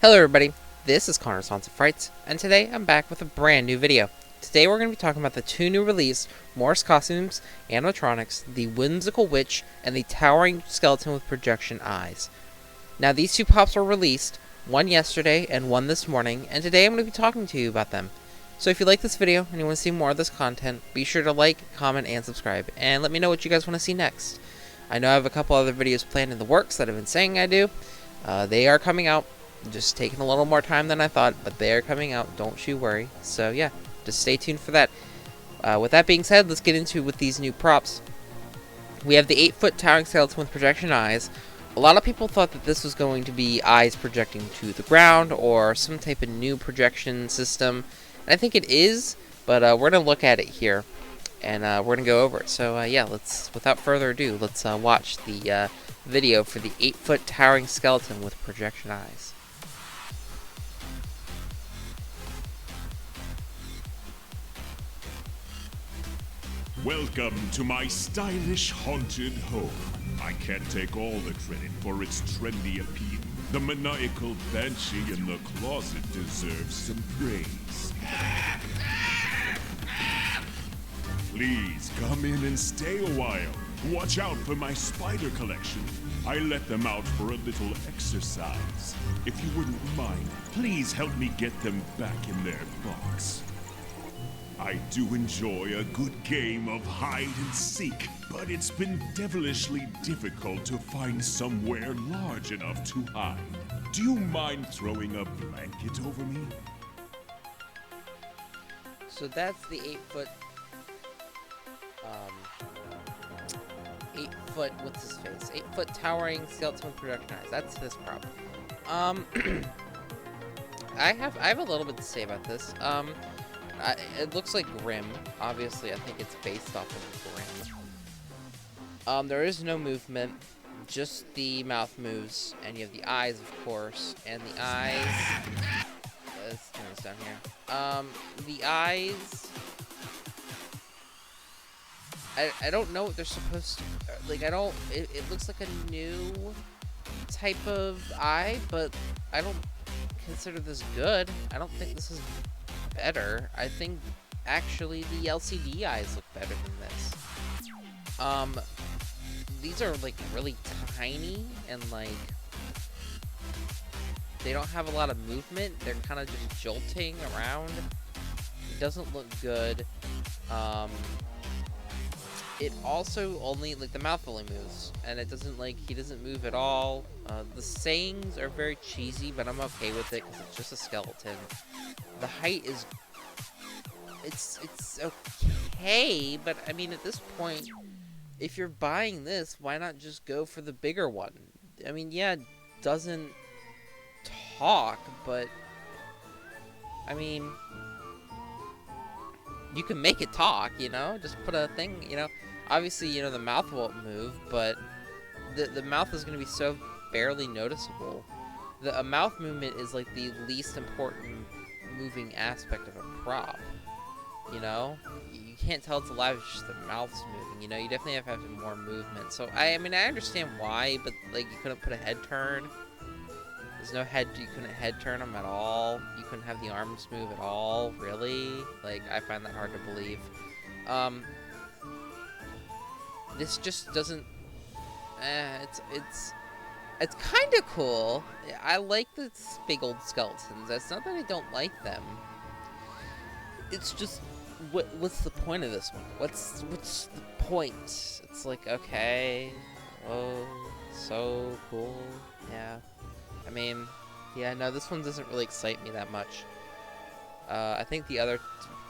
Hello everybody, this is Connor Responsive Frights, and today I'm back with a brand new video. Today we're going to be talking about the two new released Morse costumes, animatronics, the whimsical witch, and the towering skeleton with projection eyes. Now these two pops were released, one yesterday and one this morning, and today I'm going to be talking to you about them. So if you like this video and you want to see more of this content, be sure to like, comment, and subscribe, and let me know what you guys want to see next. I know I have a couple other videos planned in the works that I've been saying I do. They are coming out. Just taking a little more time than I thought, but they are coming out, don't you worry. So yeah, just stay tuned for that. With that being said, let's get into with these new props. We have the 8-foot towering skeleton with projection eyes. A lot of people thought that this was going to be eyes projecting to the ground or some type of new projection system. And I think it is, but we're going to look at it here and we're going to go over it. So yeah, without further ado, let's watch the video for the 8-foot towering skeleton with projection eyes. Welcome to my stylish haunted home. I can't take all the credit for its trendy appeal. The maniacal banshee in the closet deserves some praise. Please come in and stay a while. Watch out for my spider collection. I let them out for a little exercise. If you wouldn't mind, please help me get them back in their box. I do enjoy a good game of hide and seek, but it's been devilishly difficult to find somewhere large enough to hide. Do you mind throwing a blanket over me? So that's the 8-foot, 8-foot, what's his face? 8-foot towering skeleton with projection eyes. That's this prop. I have a little bit to say about this. It looks like Grimm. Obviously, I think it's based off of Grimm. There is no movement, just the mouth moves, and you have the eyes, of course, and the eyes. Let's turn this down here. The eyes. I don't know what they're supposed to. Like, I don't. It looks like a new type of eye, but I don't consider this good. I don't think this is better. I think actually the LCD eyes look better than this. These are like really tiny and like they don't have a lot of movement. They're kind of just jolting around. It doesn't look good. It also only, like, the mouth only moves, and it doesn't, like, he doesn't move at all. The sayings are very cheesy, but I'm okay with it because it's just a skeleton. The height is, it's okay, but I mean, at this point, if you're buying this, why not just go for the bigger one? I mean, yeah, it doesn't talk, but I mean, you can make it talk, you know? Just put a thing, you know? Obviously, you know, the mouth won't move, but the mouth is going to be so barely noticeable. A mouth movement is like the least important moving aspect of a prop, you know? You can't tell it's alive, it's just the mouth's moving, you know? You definitely have to have more movement. So, I mean, I understand why, but, like, you couldn't put a head turn. There's no head, you couldn't head turn them at all. You couldn't have the arms move at all, really? Like, I find that hard to believe. This just doesn't, it's kind of cool. I like the big old skeletons. It's not that I don't like them. It's just, what's the point of this one? What's the point? It's like, okay, oh, so cool, yeah. I mean, yeah, no, this one doesn't really excite me that much. I think the other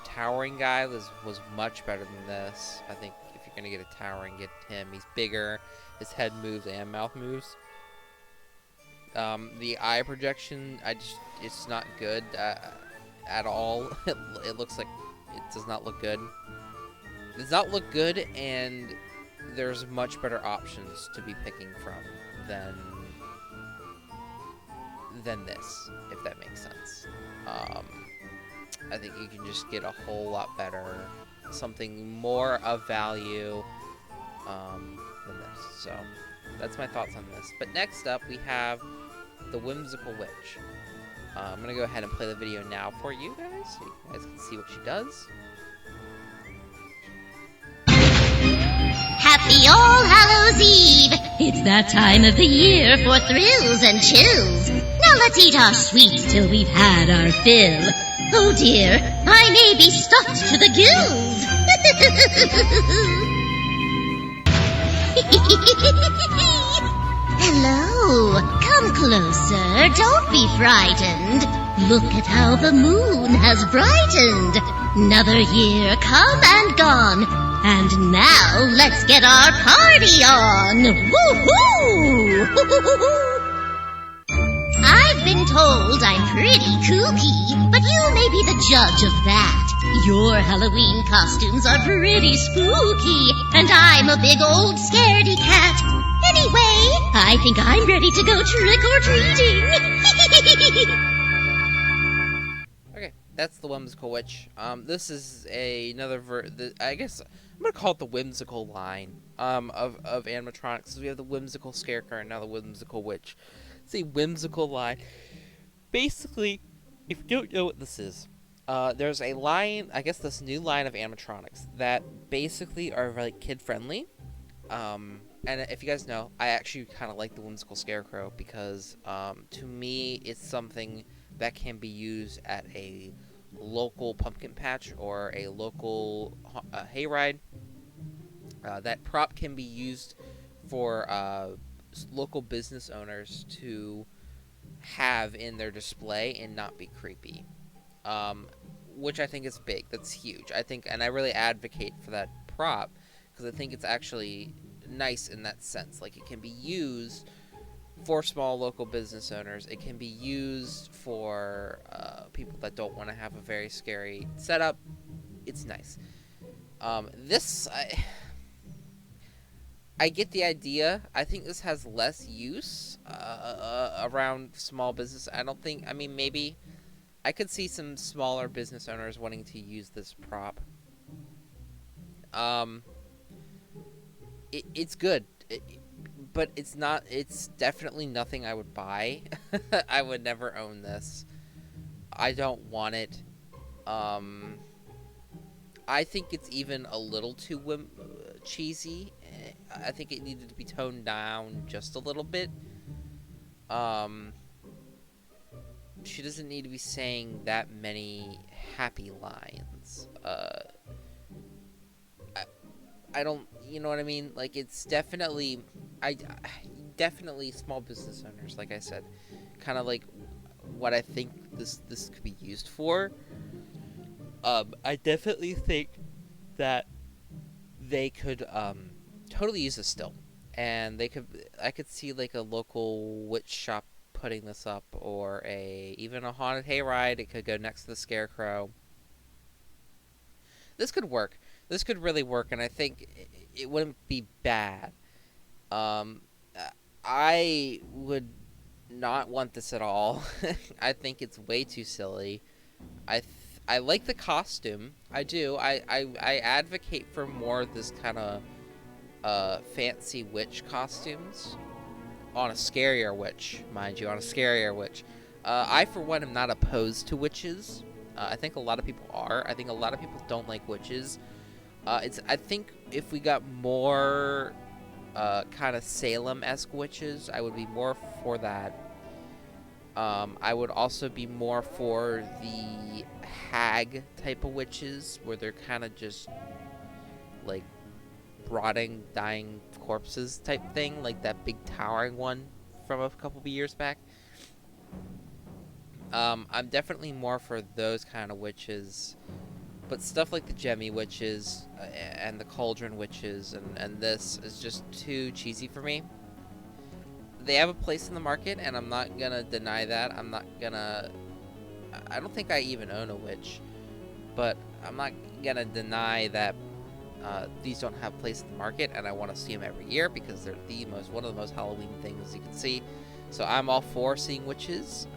towering guy was much better than this. I think if you're gonna get a towering, get him. He's bigger, his head moves and mouth moves. The eye projection, it's not good at all. It looks like it does not look good. It does not look good, and there's much better options to be picking from than this, if that makes sense. I think you can just get a whole lot better, something more of value than this. So that's my thoughts on this. But next up, we have the Whimsical Witch. I'm gonna go ahead and play the video now for you guys, so you guys can see what she does. Happy All Hallows Eve! It's that time of the year for thrills and chills. Now let's eat our sweets till we've had our fill. Oh dear, I may be stuffed to the gills. Hello, come closer, don't be frightened. Look at how the moon has brightened. Another year come and gone. And now let's get our party on! Woo-hoo! I've been told I'm pretty kooky, but you may be the judge of that. Your Halloween costumes are pretty spooky, and I'm a big old scaredy cat. Anyway, I think I'm ready to go trick-or-treating. Okay, that's the Whimsical Witch. This is another I guess I'm gonna call it the Whimsical line of animatronics. So we have the Whimsical Scarecrow and now the Whimsical Witch. It's a whimsical line. Basically, if you don't know what this is, there's a line, I guess this new line of animatronics that basically are like kid friendly. And if you guys know, I actually kind of like the Whimsical Scarecrow because to me it's something that can be used at a local pumpkin patch or a local hayride. That prop can be used for local business owners to have in their display and not be creepy, which I think is big. That's huge. I think, and I really advocate for that prop because I think it's actually nice in that sense. Like, it can be used for small local business owners. It can be used for people that don't want to have a very scary setup. It's nice. I get the idea. I think this has less use around small business. I mean, maybe I could see some smaller business owners wanting to use this prop. It's good. But it's definitely nothing I would buy. I would never own this. I don't want it. I think it's even a little too cheesy. I think it needed to be toned down just a little bit. She doesn't need to be saying that many happy lines. I don't, you know what I mean? Like, it's definitely, definitely small business owners, like I said, kind of like what I think this could be used for. I definitely think that they could totally use this still, and I could see like a local witch shop putting this up, or even a haunted hayride. It could go next to the Scarecrow. This could work. This could really work, and I think it wouldn't be bad. I would not want this at all. I think it's way too silly. I like the costume. I do. I advocate for more of this kind of fancy witch costumes. On a scarier witch, mind you. On a scarier witch. I, for one, am not opposed to witches. I think a lot of people are. I think a lot of people don't like witches. I think if we got more kind of Salem-esque witches, I would be more for that. I would also be more for the hag type of witches, where they're kind of just like rotting, dying corpses type thing, like that big towering one from a couple of years back. I'm definitely more for those kind of witches. But stuff like the Gemmy witches and the Cauldron witches and this is just too cheesy for me. They have a place in the market, and I'm not gonna deny that. I don't think I even own a witch, but I'm not gonna deny that these don't have a place in the market, and I want to see them every year because they're one of the most Halloween things you can see. So I'm all for seeing witches.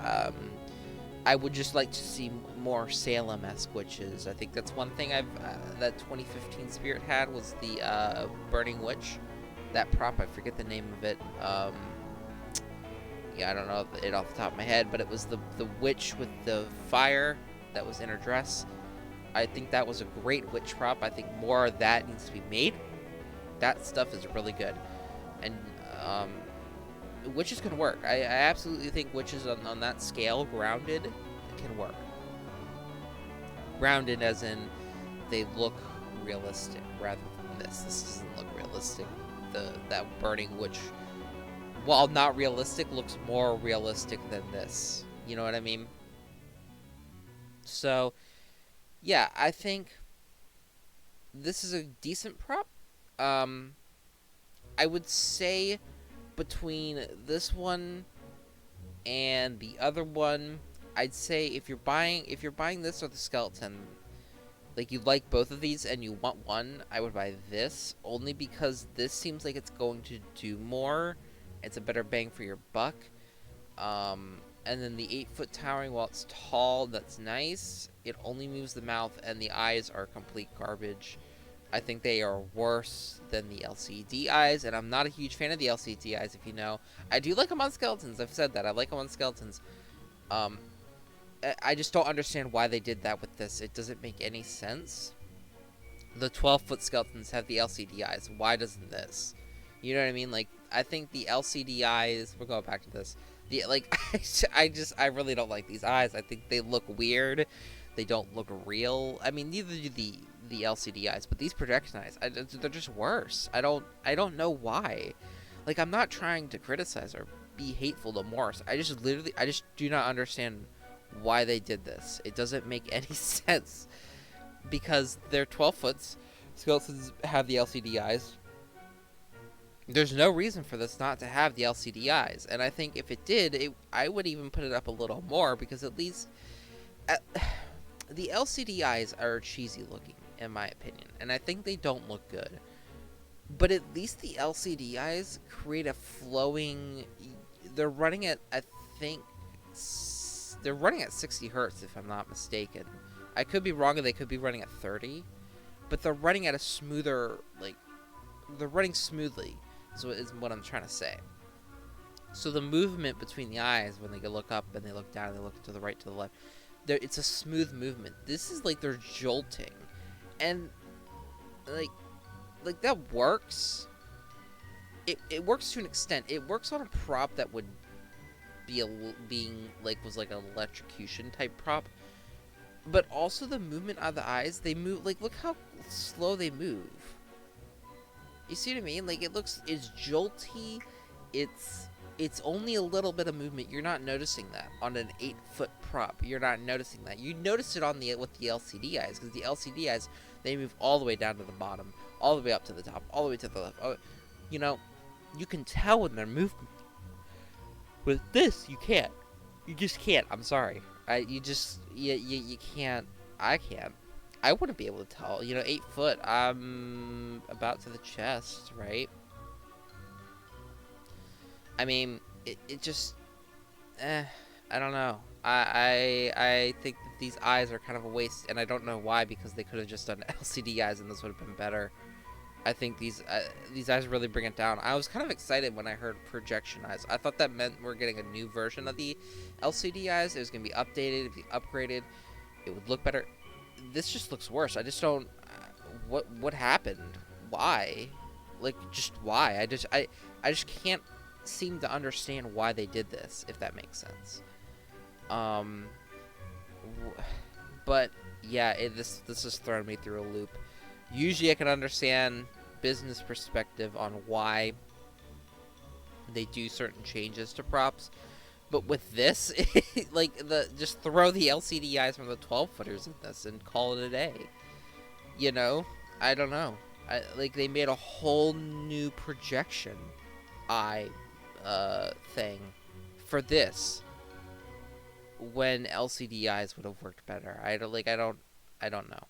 I would just like to see more Salem-esque witches. I think that's one thing that 2015 Spirit had was the Burning Witch. That prop, I forget the name of it. Yeah, I don't know it off the top of my head, but it was the witch with the fire that was in her dress. I think that was a great witch prop. I think more of that needs to be made. That stuff is really good. And witches can work. I absolutely think witches on that scale, grounded, can work. Grounded as in they look realistic rather than this. This doesn't look realistic. That burning witch, while not realistic, looks more realistic than this. You know what I mean? So, yeah, I think this is a decent prop. I would say between this one and the other one, I'd say if you're buying this or the skeleton, like you like both of these and you want one, I would buy this only because this seems like it's going to do more. It's a better bang for your buck. And then the 8-foot towering, while it's tall, that's nice. It only moves the mouth, and the eyes are complete garbage. I think they are worse than the LCD eyes, and I'm not a huge fan of the LCD eyes, if you know. I do like them on skeletons. I've said that. I like them on skeletons. I just don't understand why they did that with this. It doesn't make any sense. The 12-foot skeletons have the LCD eyes. Why doesn't this? You know what I mean? Like, I think the LCD eyes... We're going back to this. I really don't like these eyes. I think they look weird. They don't look real. I mean, neither do the LCD eyes, but these projection eyes, they're just worse. I don't know why. Like, I'm not trying to criticize or be hateful to Morse. I just do not understand why they did this. It doesn't make any sense because they're 12 foots. Skeletons have the LCD eyes. There's no reason for this not to have the LCD eyes, and I think if it did, I would even put it up a little more because at least the LCD eyes are cheesy looking in my opinion, and I think they don't look good. But at least the LCD eyes create a flowing. They're running at they're running at 60 hertz if I'm not mistaken. I could be wrong, and they could be running at 30, but they're running at a smoother they're running smoothly. So is what I'm trying to say. So the movement between the eyes when they look up and they look down and they look to the right, to the left, it's a smooth movement. This is like they're jolting, and like that works. It works to an extent. It works on a prop that would be was like an electrocution type prop, but also the movement of the eyes. They move like look how slow they move. You see what I mean? Like it's jolty. It's only a little bit of movement. You're not noticing that on an 8-foot prop. You're not noticing that. You notice it with the LCD eyes, because the LCD eyes, they move all the way down to the bottom, all the way up to the top, all the way to the left. Oh, you know, you can tell when they're moving. With this, you can't. You just can't. I'm sorry. You can't. I can't. I wouldn't be able to tell. You know, 8 foot. I'm about to the chest, right? I mean, it just, I don't know. I think that these eyes are kind of a waste, and I don't know why, because they could have just done LCD eyes, and this would have been better. I think these eyes really bring it down. I was kind of excited when I heard projection eyes. I thought that meant we're getting a new version of the LCD eyes. It was going to be updated, it'd be upgraded, it would look better. This just looks worse. I just don't. What happened? Why? Like, just why? I just can't seem to understand why they did this, if that makes sense. But yeah, this has thrown me through a loop. Usually I can understand business perspective on why they do certain changes to props, but with this, like, just throw the LCD eyes from the 12-footers in this and call it a day. You know? I don't know. Like, they made a whole new projection eye thing for this, when LCD eyes would have worked better. I don't know.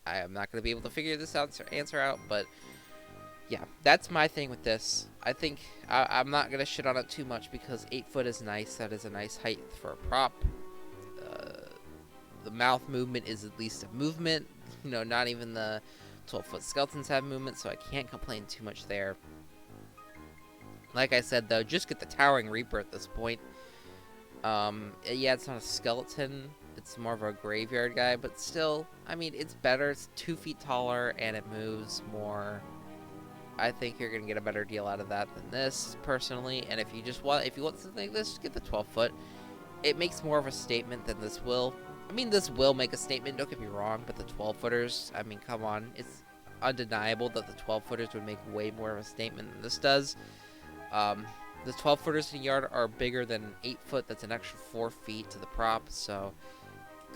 I am not going to be able to figure this answer out, but yeah, that's my thing with this. I think I'm not going to shit on it too much, because 8 foot is nice. That is a nice height for a prop. The mouth movement is at least a movement. You know, not even the 12-foot skeletons have movement, so I can't complain too much there. Like I said, though, just get the Towering Reaper at this point. Yeah, it's not a skeleton. It's more of a graveyard guy, but still, I mean, it's better. It's 2 feet taller, and it moves more. I think you're going to get a better deal out of that than this, personally. And if you want something like this, just get the 12-foot. It makes more of a statement than this will. I mean, this will make a statement, don't get me wrong, but the 12-footers, I mean, come on. It's undeniable that the 12-footers would make way more of a statement than this does. The 12-footers in the yard are bigger than 8-foot. That's an extra 4 feet to the prop, so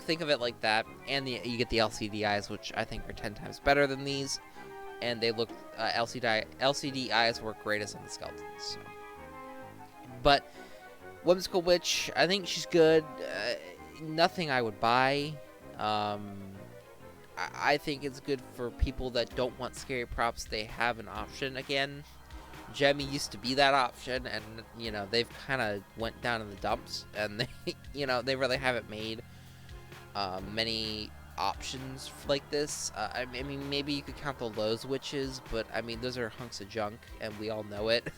think of it like that. And you get the LCD eyes, which I think are 10 times better than these. And they look, LCD eyes work greatest on the skeletons. So. But Whimsical Witch, I think she's good. Nothing I would buy. I think it's good for people that don't want scary props. They have an option again. Gemmy used to be that option, and they've kind of went down in the dumps, and they really haven't made many options like this. I mean, maybe you could count the Lowe's witches, but I mean, those are hunks of junk, and we all know it.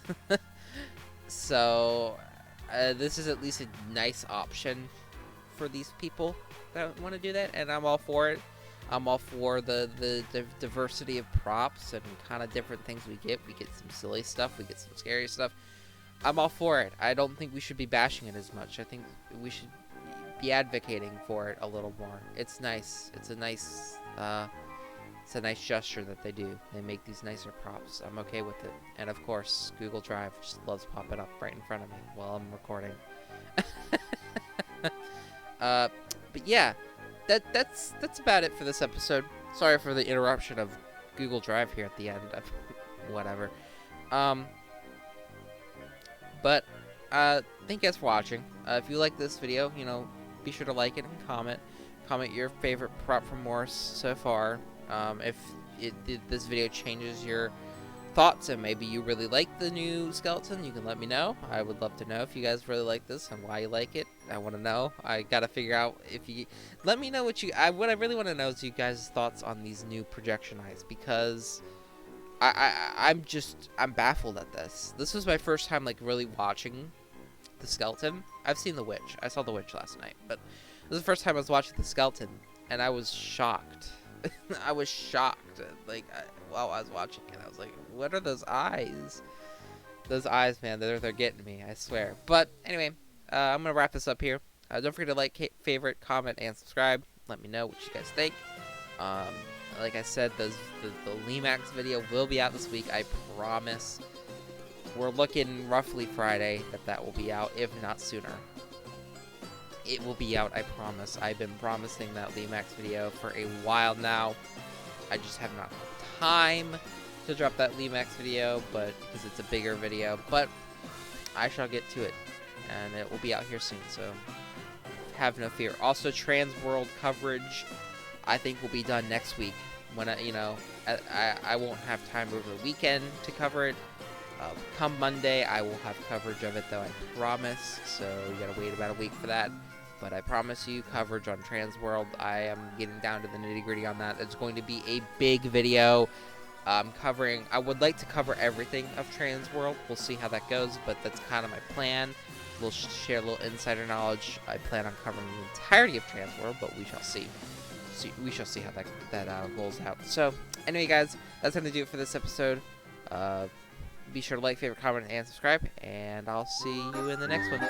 So this is at least a nice option for these people that want to do that, and I'm all for it. I'm all for the diversity of props and kind of different things we get. We get some silly stuff, we get some scary stuff. I'm all for it. I don't think we should be bashing it as much. I think we should be advocating for it a little more. It's nice. It's a nice gesture that they do. They make these nicer props. I'm okay with it. And of course, Google Drive just loves popping up right in front of me while I'm recording. But yeah. That's about it for this episode. Sorry for the interruption of Google Drive here at the end. Whatever. But thank you guys for watching. If you like this video, be sure to like it and comment. Comment your favorite prop from Morse so far. If this video changes your thoughts and maybe you really like the new skeleton, you can let me know. I would love to know if you guys really like this and why you like it. I want to know. I gotta figure out if you let me know what I really want to know is you guys' thoughts on these new projection eyes, because I'm baffled at this. This was my first time like really watching the skeleton. I've seen the witch. I saw the witch last night, but this is the first time I was watching the skeleton, and I was shocked. I was shocked, like, while I was watching it. I was like, what are those eyes? Those eyes, man, they're getting me, I swear. But, anyway, I'm going to wrap this up here. Don't forget to like, favorite, comment, and subscribe. Let me know what you guys think. Like I said, the Limax video will be out this week, I promise. We're looking roughly Friday that will be out, if not sooner. It will be out, I promise. I've been promising that Limax video for a while now. I just have not had time to drop that Limax video, but because it's a bigger video. But I shall get to it, and it will be out here soon, so have no fear. Also, Trans World coverage, I think, will be done next week. When I won't have time over the weekend to cover it. Come Monday, I will have coverage of it, though, I promise. So you gotta wait about a week for that. But I promise you, coverage on Trans World. I am getting down to the nitty-gritty on that. It's going to be a big video. I would like to cover everything of Trans World. We'll see how that goes, but that's kind of my plan. We'll share a little insider knowledge. I plan on covering the entirety of Trans World, but we shall see. We shall see how that rolls out. So, anyway, guys, that's going to do it for this episode. Be sure to like, favorite, comment, and subscribe, and I'll see you in the next one.